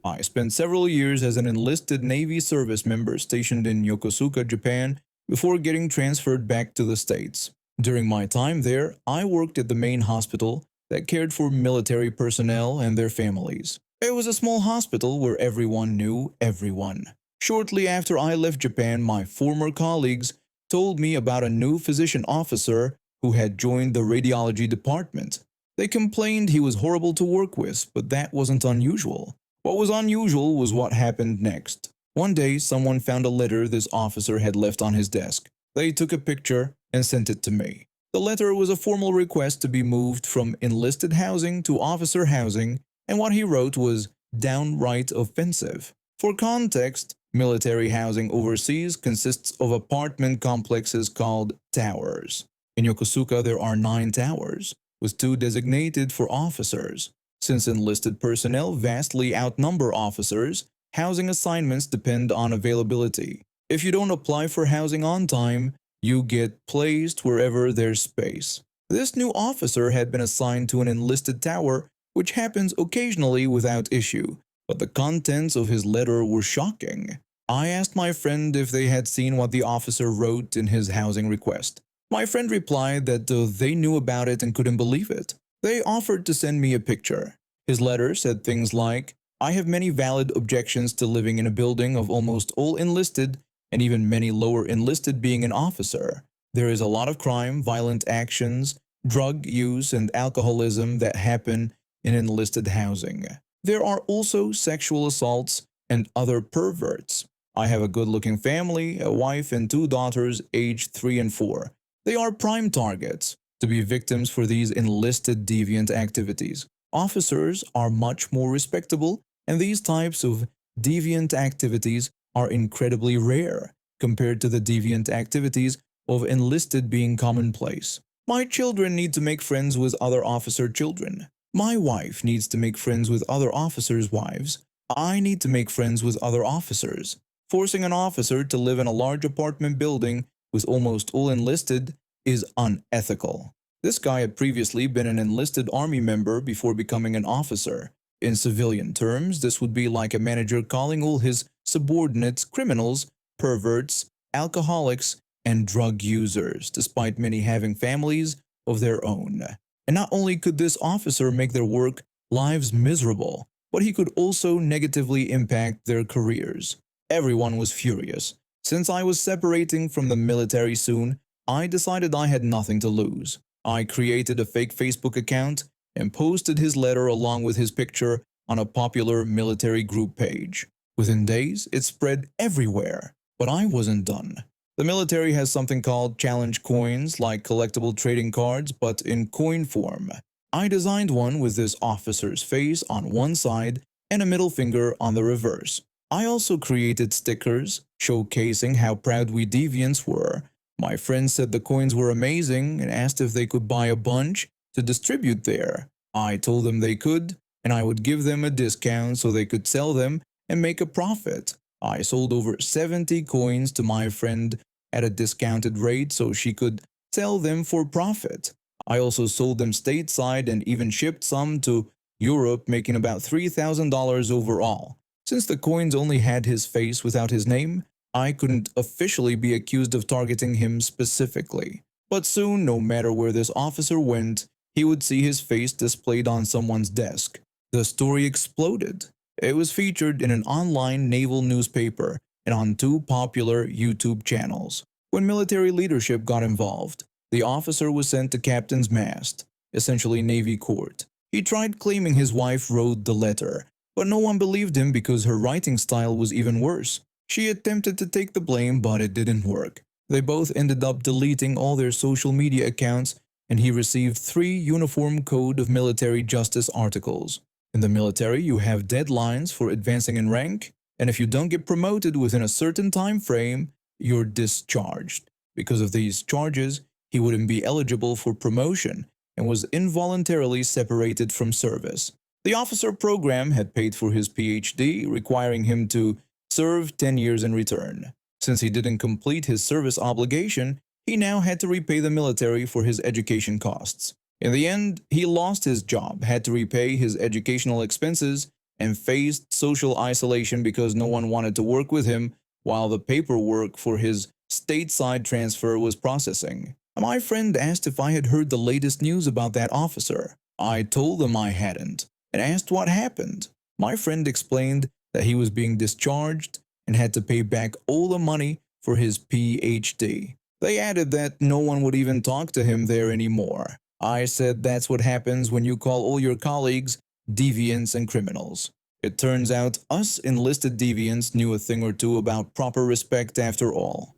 I spent several years as an enlisted Navy service member stationed in Yokosuka, Japan, before getting transferred back to the States. During my time there, I worked at the main hospital that cared for military personnel and their families. It was a small hospital where everyone knew everyone. Shortly after I left Japan, my former colleagues told me about a new physician officer who had joined the radiology department. They complained he was horrible to work with, but that wasn't unusual. What was unusual was what happened next. One day, someone found a letter this officer had left on his desk. They took a picture and sent it to me. The letter was a formal request to be moved from enlisted housing to officer housing, and what he wrote was downright offensive. For context, military housing overseas consists of apartment complexes called towers. In Yokosuka, there are 9 towers, with 2 designated for officers. Since enlisted personnel vastly outnumber officers, housing assignments depend on availability. If you don't apply for housing on time, you get placed wherever there's space. This new officer had been assigned to an enlisted tower, which happens occasionally without issue, but the contents of his letter were shocking. I asked my friend if they had seen what the officer wrote in his housing request. My friend replied that they knew about it and couldn't believe it. They offered to send me a picture. His letter said things like, "I have many valid objections to living in a building of almost all enlisted and even many lower enlisted being an officer. There is a lot of crime, violent actions, drug use, and alcoholism that happen in enlisted housing. There are also sexual assaults and other perverts. I have a good-looking family, a wife and 2 daughters aged 3 and 4. They are prime targets to be victims for these enlisted deviant activities. Officers are much more respectable, and these types of deviant activities are incredibly rare compared to the deviant activities of enlisted being commonplace. My children need to make friends with other officer children. My wife needs to make friends with other officers' wives. I need to make friends with other officers. Forcing an officer to live in a large apartment building with almost all enlisted is unethical." This guy had previously been an enlisted army member before becoming an officer. In civilian terms, this would be like a manager calling all his subordinates criminals, perverts, alcoholics, and drug users, despite many having families of their own. And not only could this officer make their work lives miserable, but he could also negatively impact their careers. Everyone was furious. Since I was separating from the military soon, I decided I had nothing to lose. I created a fake Facebook account and posted his letter along with his picture on a popular military group page. Within days, it spread everywhere, but I wasn't done. The military has something called challenge coins, like collectible trading cards, but in coin form. I designed one with this officer's face on one side and a middle finger on the reverse. I also created stickers showcasing how proud we deviants were. My friends said the coins were amazing and asked if they could buy a bunch to distribute there. I told them they could, and I would give them a discount so they could sell them and make a profit. I sold over 70 coins to my friend at a discounted rate so she could sell them for profit. I also sold them stateside and even shipped some to Europe, making about $3,000 overall. Since the coins only had his face without his name, I couldn't officially be accused of targeting him specifically. But soon, no matter where this officer went, he would see his face displayed on someone's desk. The story exploded. It was featured in an online naval newspaper and on 2 popular YouTube channels. When military leadership got involved, the officer was sent to captain's mast, essentially Navy court. He tried claiming his wife wrote the letter, but no one believed him because her writing style was even worse. She attempted to take the blame, but it didn't work. They both ended up deleting all their social media accounts, and he received 3 Uniform Code of Military Justice articles. In the military, you have deadlines for advancing in rank, and if you don't get promoted within a certain time frame, you're discharged. Because of these charges, he wouldn't be eligible for promotion and was involuntarily separated from service. The officer program had paid for his PhD, requiring him to serve 10 years in return. Since he didn't complete his service obligation, he now had to repay the military for his education costs. In the end, he lost his job, had to repay his educational expenses, and faced social isolation because no one wanted to work with him while the paperwork for his stateside transfer was processing. My friend asked if I had heard the latest news about that officer. I told them I hadn't and asked what happened. My friend explained that he was being discharged and had to pay back all the money for his PhD. They added that no one would even talk to him there anymore. I said that's what happens when you call all your colleagues deviants and criminals. It turns out us enlisted deviants knew a thing or two about proper respect after all.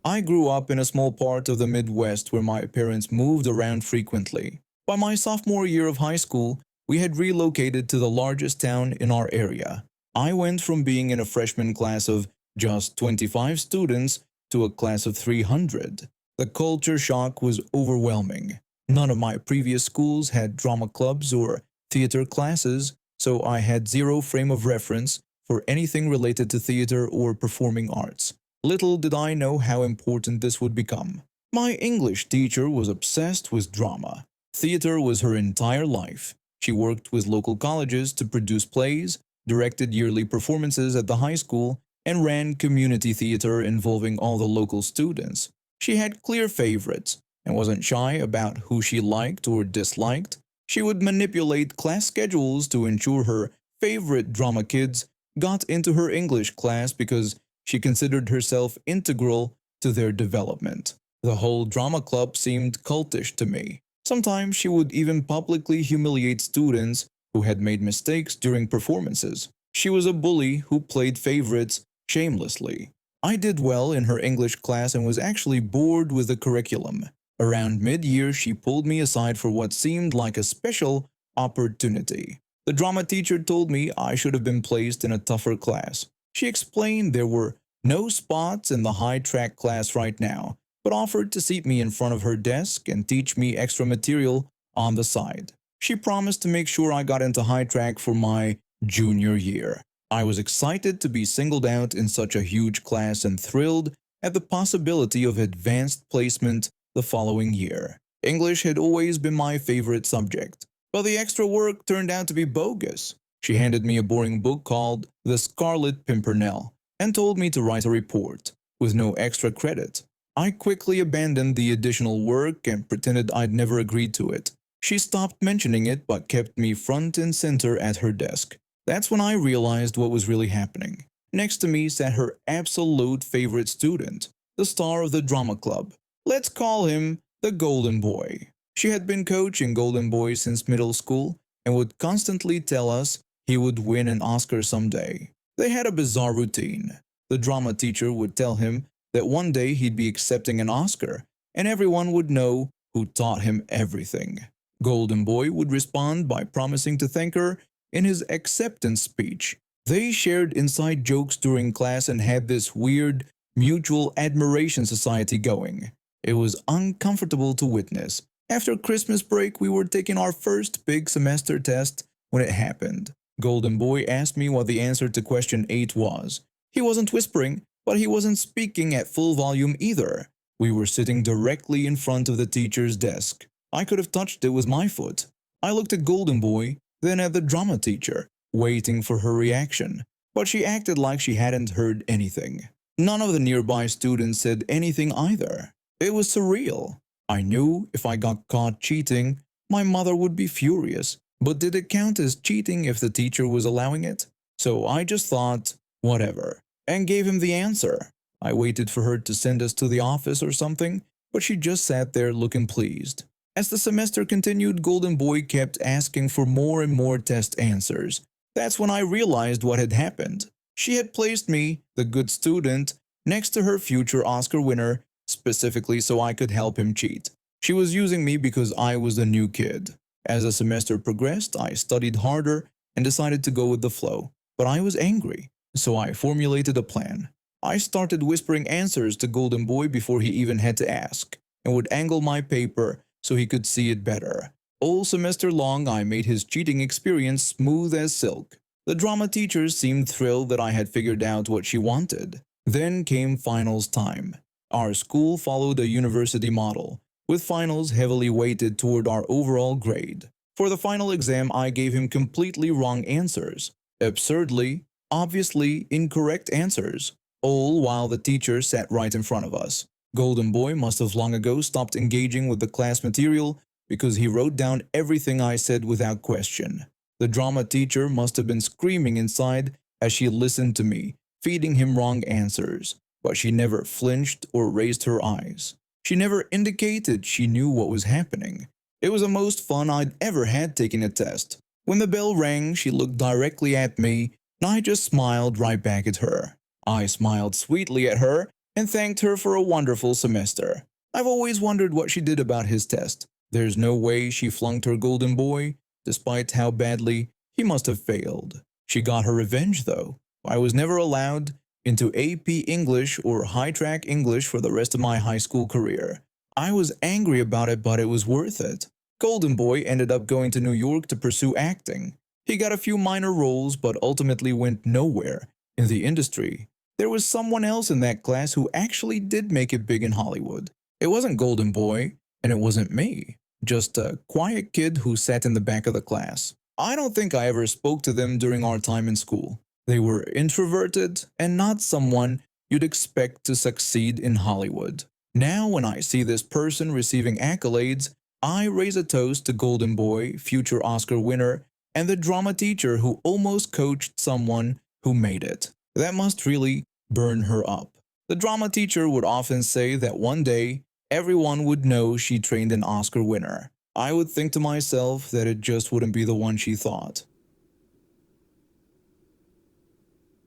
I grew up in a small part of the Midwest where my parents moved around frequently. By my sophomore year of high school, we had relocated to the largest town in our area. I went from being in a freshman class of just 25 students to a class of 300. The culture shock was overwhelming. None of my previous schools had drama clubs or theater classes, so I had zero frame of reference for anything related to theater or performing arts. Little did I know how important this would become. My English teacher was obsessed with drama. Theater was her entire life. She worked with local colleges to produce plays, directed yearly performances at the high school, and ran community theater involving all the local students. She had clear favorites and wasn't shy about who she liked or disliked. She would manipulate class schedules to ensure her favorite drama kids got into her English class because she considered herself integral to their development. The whole drama club seemed cultish to me. Sometimes she would even publicly humiliate students who had made mistakes during performances. She was a bully who played favorites shamelessly. I did well in her English class and was actually bored with the curriculum. Around mid-year, she pulled me aside for what seemed like a special opportunity. The drama teacher told me I should have been placed in a tougher class. She explained there were no spots in the high track class right now, but offered to seat me in front of her desk and teach me extra material on the side. She promised to make sure I got into high track for my junior year. I was excited to be singled out in such a huge class and thrilled at the possibility of advanced placement the following year. English had always been my favorite subject, but the extra work turned out to be bogus. She handed me a boring book called The Scarlet Pimpernel and told me to write a report, with no extra credit. I quickly abandoned the additional work and pretended I'd never agreed to it. She stopped mentioning it but kept me front and center at her desk. That's when I realized what was really happening. Next to me sat her absolute favorite student, the star of the drama club. Let's call him the Golden Boy. She had been coaching Golden Boy since middle school and would constantly tell us he would win an Oscar someday. They had a bizarre routine. The drama teacher would tell him that one day he'd be accepting an Oscar, and everyone would know who taught him everything. Golden Boy would respond by promising to thank her in his acceptance speech. They shared inside jokes during class and had this weird mutual admiration society going. It was uncomfortable to witness. After Christmas break, we were taking our first big semester test when it happened. Golden Boy asked me what the answer to question 8 was. He wasn't whispering, but he wasn't speaking at full volume either. We were sitting directly in front of the teacher's desk. I could have touched it with my foot. I looked at Golden Boy, then at the drama teacher, waiting for her reaction, but she acted like she hadn't heard anything. None of the nearby students said anything either. It was surreal. I knew if I got caught cheating, my mother would be furious, but did it count as cheating if the teacher was allowing it? So I just thought, whatever, and gave him the answer. I waited for her to send us to the office or something, but she just sat there looking pleased. As the semester continued, Golden Boy kept asking for more and more test answers. That's when I realized what had happened. She had placed me, the good student, next to her future Oscar winner, specifically so I could help him cheat. She was using me because I was the new kid. As the semester progressed, I studied harder and decided to go with the flow. But I was angry, so I formulated a plan. I started whispering answers to Golden Boy before he even had to ask, and would angle my paper so he could see it better. All semester long, I made his cheating experience smooth as silk. The drama teacher seemed thrilled that I had figured out what she wanted. Then came finals time. Our school followed a university model, with finals heavily weighted toward our overall grade. For the final exam, I gave him completely wrong answers. Absurdly, obviously incorrect answers. All while the teacher sat right in front of us. Golden Boy must have long ago stopped engaging with the class material because he wrote down everything I said without question. The drama teacher must have been screaming inside as she listened to me, feeding him wrong answers, but she never flinched or raised her eyes. She never indicated she knew what was happening. It was the most fun I'd ever had taking a test. When the bell rang, she looked directly at me, and I just smiled right back at her. I smiled sweetly at her and thanked her for a wonderful semester. I've always wondered what she did about his test. There's no way she flunked her Golden Boy, despite how badly he must have failed. She got her revenge, though. I was never allowed into AP English or high track English for the rest of my high school career. I was angry about it, but it was worth it. Golden Boy ended up going to New York to pursue acting. He got a few minor roles, but ultimately went nowhere in the industry. There was someone else in that class who actually did make it big in Hollywood. It wasn't Golden Boy, and it wasn't me. Just a quiet kid who sat in the back of the class. I don't think I ever spoke to them during our time in school. They were introverted and not someone you'd expect to succeed in Hollywood. Now, when I see this person receiving accolades, I raise a toast to Golden Boy, future Oscar winner, and the drama teacher who almost coached someone who made it. That must really burn her up. The drama teacher would often say that one day everyone would know she trained an Oscar winner. I would think to myself that it just wouldn't be the one she thought.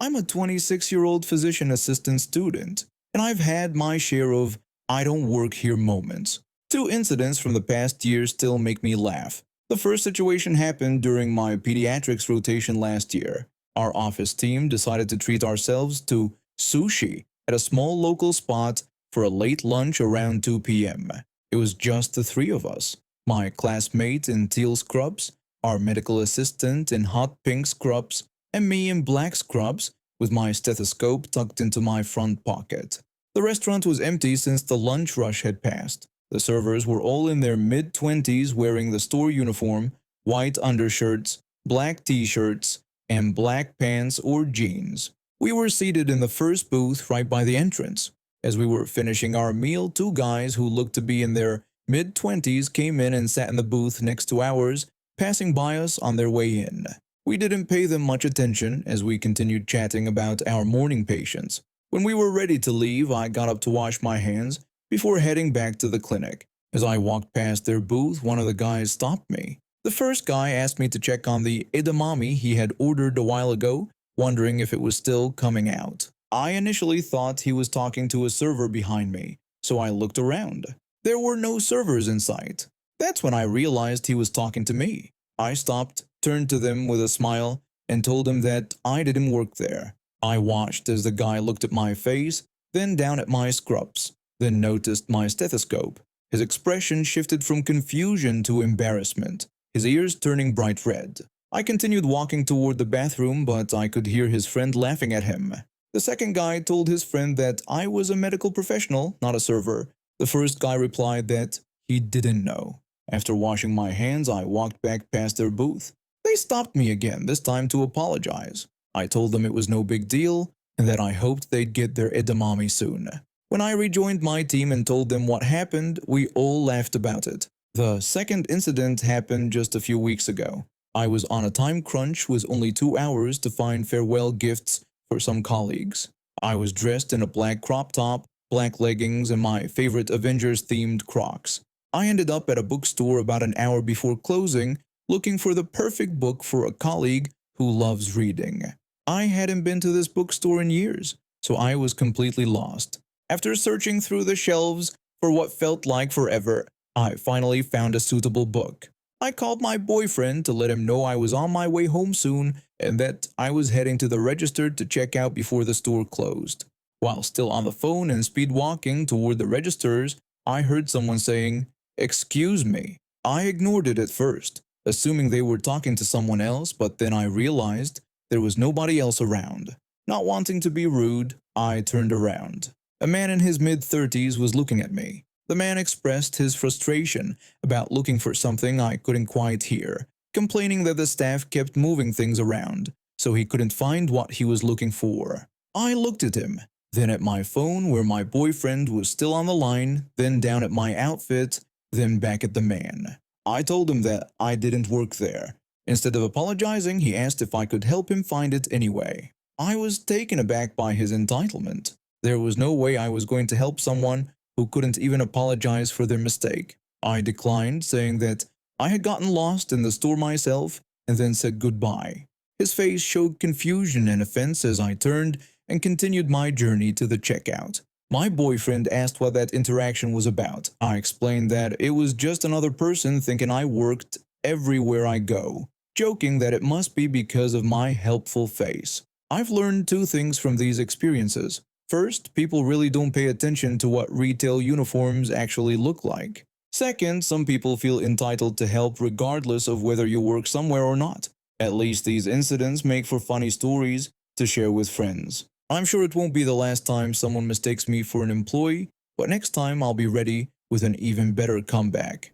I'm a 26-year-old physician assistant student, and I've had my share of I don't work here moments. Two incidents from the past year still make me laugh. The first situation happened during my pediatrics rotation last year. Our office team decided to treat ourselves to sushi at a small local spot for a late lunch around 2 p.m. It was just the three of us. My classmate in teal scrubs, our medical assistant in hot pink scrubs, and me in black scrubs with my stethoscope tucked into my front pocket. The restaurant was empty since the lunch rush had passed. The servers were all in their mid-20s wearing the store uniform, white undershirts, black t-shirts, and black pants or jeans. We were seated in the first booth right by the entrance. As we were finishing our meal, two guys who looked to be in their mid-20s came in and sat in the booth next to ours, passing by us on their way in. We didn't pay them much attention as we continued chatting about our morning patients. When we were ready to leave, I got up to wash my hands before heading back to the clinic. As I walked past their booth, one of the guys stopped me. The first guy asked me to check on the edamame he had ordered a while ago, wondering if it was still coming out. I initially thought he was talking to a server behind me, so I looked around. There were no servers in sight. That's when I realized he was talking to me. I stopped, turned to them with a smile, and told him that I didn't work there. I watched as the guy looked at my face, then down at my scrubs, then noticed my stethoscope. His expression shifted from confusion to embarrassment, his ears turning bright red. I continued walking toward the bathroom, but I could hear his friend laughing at him. The second guy told his friend that I was a medical professional, not a server. The first guy replied that he didn't know. After washing my hands, I walked back past their booth. They stopped me again, this time to apologize. I told them it was no big deal and that I hoped they'd get their edamame soon. When I rejoined my team and told them what happened, we all laughed about it. The second incident happened just a few weeks ago. I was on a time crunch with only 2 hours to find farewell gifts for some colleagues. I was dressed in a black crop top, black leggings, and my favorite Avengers-themed Crocs. I ended up at a bookstore about an hour before closing, looking for the perfect book for a colleague who loves reading. I hadn't been to this bookstore in years, so I was completely lost. After searching through the shelves for what felt like forever, I finally found a suitable book. I called my boyfriend to let him know I was on my way home soon and that I was heading to the register to check out before the store closed. While still on the phone and speed walking toward the registers, I heard someone saying, "Excuse me." I ignored it at first, assuming they were talking to someone else, but then I realized there was nobody else around. Not wanting to be rude, I turned around. A man in his mid-30s was looking at me. The man expressed his frustration about looking for something I couldn't quite hear, complaining that the staff kept moving things around, so he couldn't find what he was looking for. I looked at him, then at my phone where my boyfriend was still on the line, then down at my outfit, then back at the man. I told him that I didn't work there. Instead of apologizing, he asked if I could help him find it anyway. I was taken aback by his entitlement. There was no way I was going to help someone who couldn't even apologize for their mistake. I declined, saying that I had gotten lost in the store myself and then said goodbye. His face showed confusion and offense as I turned and continued my journey to the checkout. My boyfriend asked what that interaction was about. I explained that it was just another person thinking I worked everywhere I go, joking that it must be because of my helpful face. I've learned two things from these experiences. First, people really don't pay attention to what retail uniforms actually look like. Second, some people feel entitled to help regardless of whether you work somewhere or not. At least these incidents make for funny stories to share with friends. I'm sure it won't be the last time someone mistakes me for an employee, but next time I'll be ready with an even better comeback.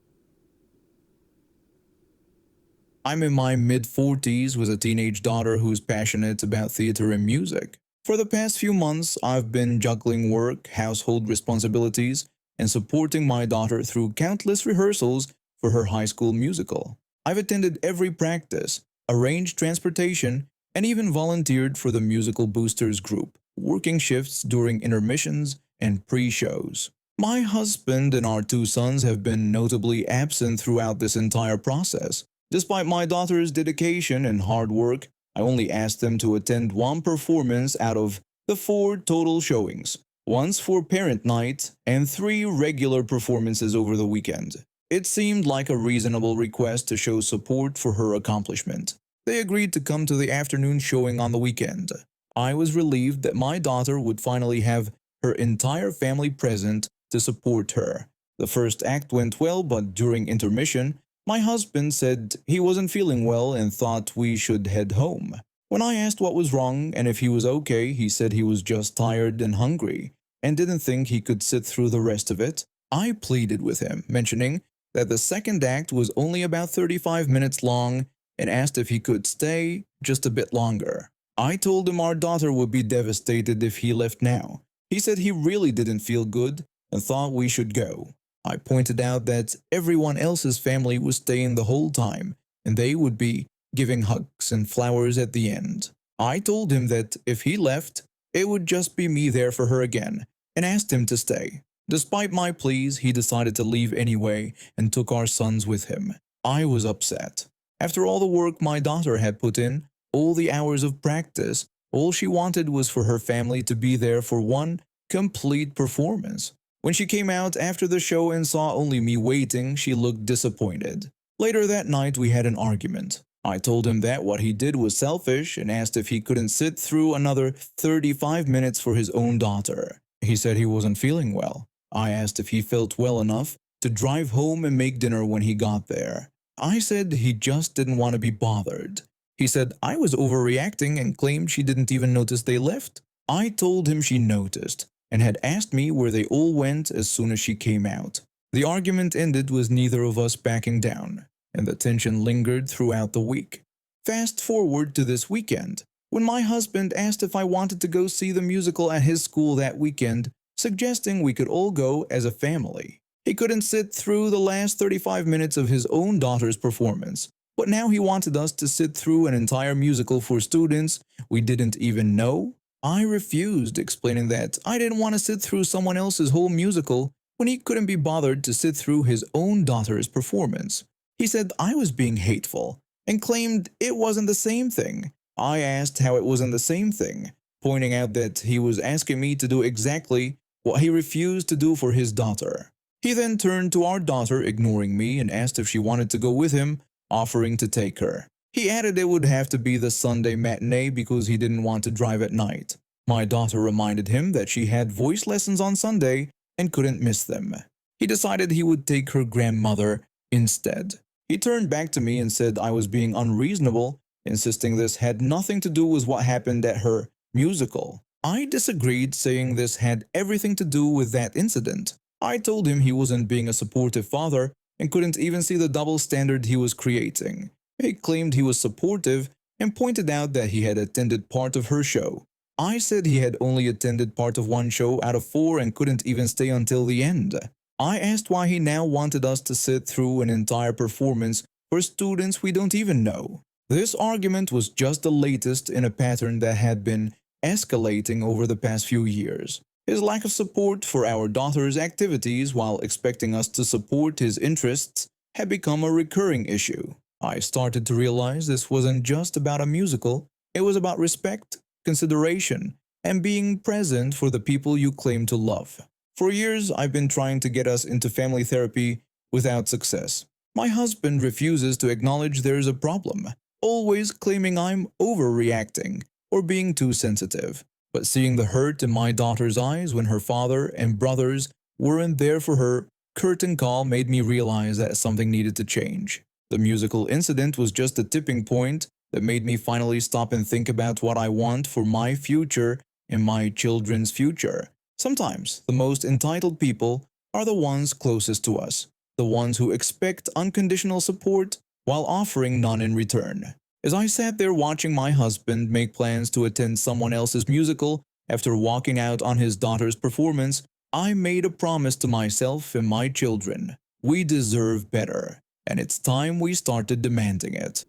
I'm in my mid-40s with a teenage daughter who's passionate about theater and music. For the past few months, I've been juggling work, household responsibilities, and supporting my daughter through countless rehearsals for her high school musical. I've attended every practice, arranged transportation, and even volunteered for the Musical Boosters group, working shifts during intermissions and pre-shows. My husband and our two sons have been notably absent throughout this entire process. Despite my daughter's dedication and hard work, I only asked them to attend one performance out of the 4 total showings, once for parent night and 3 regular performances over the weekend. It seemed like a reasonable request to show support for her accomplishment. They agreed to come to the afternoon showing on the weekend. I was relieved that my daughter would finally have her entire family present to support her. The first act went well, but during intermission, my husband said he wasn't feeling well and thought we should head home. When I asked what was wrong and if he was okay, he said he was just tired and hungry and didn't think he could sit through the rest of it. I pleaded with him, mentioning that the second act was only about 35 minutes long and asked if he could stay just a bit longer. I told him our daughter would be devastated if he left now. He said he really didn't feel good and thought we should go. I pointed out that everyone else's family was staying the whole time, and they would be giving hugs and flowers at the end. I told him that if he left, it would just be me there for her again, and asked him to stay. Despite my pleas, he decided to leave anyway and took our sons with him. I was upset. After all the work my daughter had put in, all the hours of practice, all she wanted was for her family to be there for one complete performance. When she came out after the show and saw only me waiting, she looked disappointed. Later that night, we had an argument. I told him that what he did was selfish and asked if he couldn't sit through another 35 minutes for his own daughter. He said he wasn't feeling well. I asked if he felt well enough to drive home and make dinner when he got there. I said he just didn't want to be bothered. He said I was overreacting and claimed she didn't even notice they left. I told him she noticed and had asked me where they all went as soon as she came out. The argument ended with neither of us backing down, and the tension lingered throughout the week. Fast forward to this weekend, when my husband asked if I wanted to go see the musical at his school that weekend, suggesting we could all go as a family. He couldn't sit through the last 35 minutes of his own daughter's performance, but now he wanted us to sit through an entire musical for students we didn't even know. I refused, explaining that I didn't want to sit through someone else's whole musical when he couldn't be bothered to sit through his own daughter's performance. He said I was being hateful and claimed it wasn't the same thing. I asked how it wasn't the same thing, pointing out that he was asking me to do exactly what he refused to do for his daughter. He then turned to our daughter, ignoring me, and asked if she wanted to go with him, offering to take her. He added it would have to be the Sunday matinee because he didn't want to drive at night. My daughter reminded him that she had voice lessons on Sunday and couldn't miss them. He decided he would take her grandmother instead. He turned back to me and said I was being unreasonable, insisting this had nothing to do with what happened at her musical. I disagreed, saying this had everything to do with that incident. I told him he wasn't being a supportive father and couldn't even see the double standard he was creating. He claimed he was supportive and pointed out that he had attended part of her show. I said he had only attended part of one show out of four and couldn't even stay until the end. I asked why he now wanted us to sit through an entire performance for students we don't even know. This argument was just the latest in a pattern that had been escalating over the past few years. His lack of support for our daughter's activities while expecting us to support his interests had become a recurring issue. I started to realize this wasn't just about a musical, it was about respect, consideration, and being present for the people you claim to love. For years, I've been trying to get us into family therapy without success. My husband refuses to acknowledge there's a problem, always claiming I'm overreacting or being too sensitive. But seeing the hurt in my daughter's eyes when her father and brothers weren't there for her curtain call made me realize that something needed to change. The musical incident was just a tipping point that made me finally stop and think about what I want for my future and my children's future. Sometimes the most entitled people are the ones closest to us, the ones who expect unconditional support while offering none in return. As I sat there watching my husband make plans to attend someone else's musical after walking out on his daughter's performance, I made a promise to myself and my children. We deserve better, and it's time we started demanding it.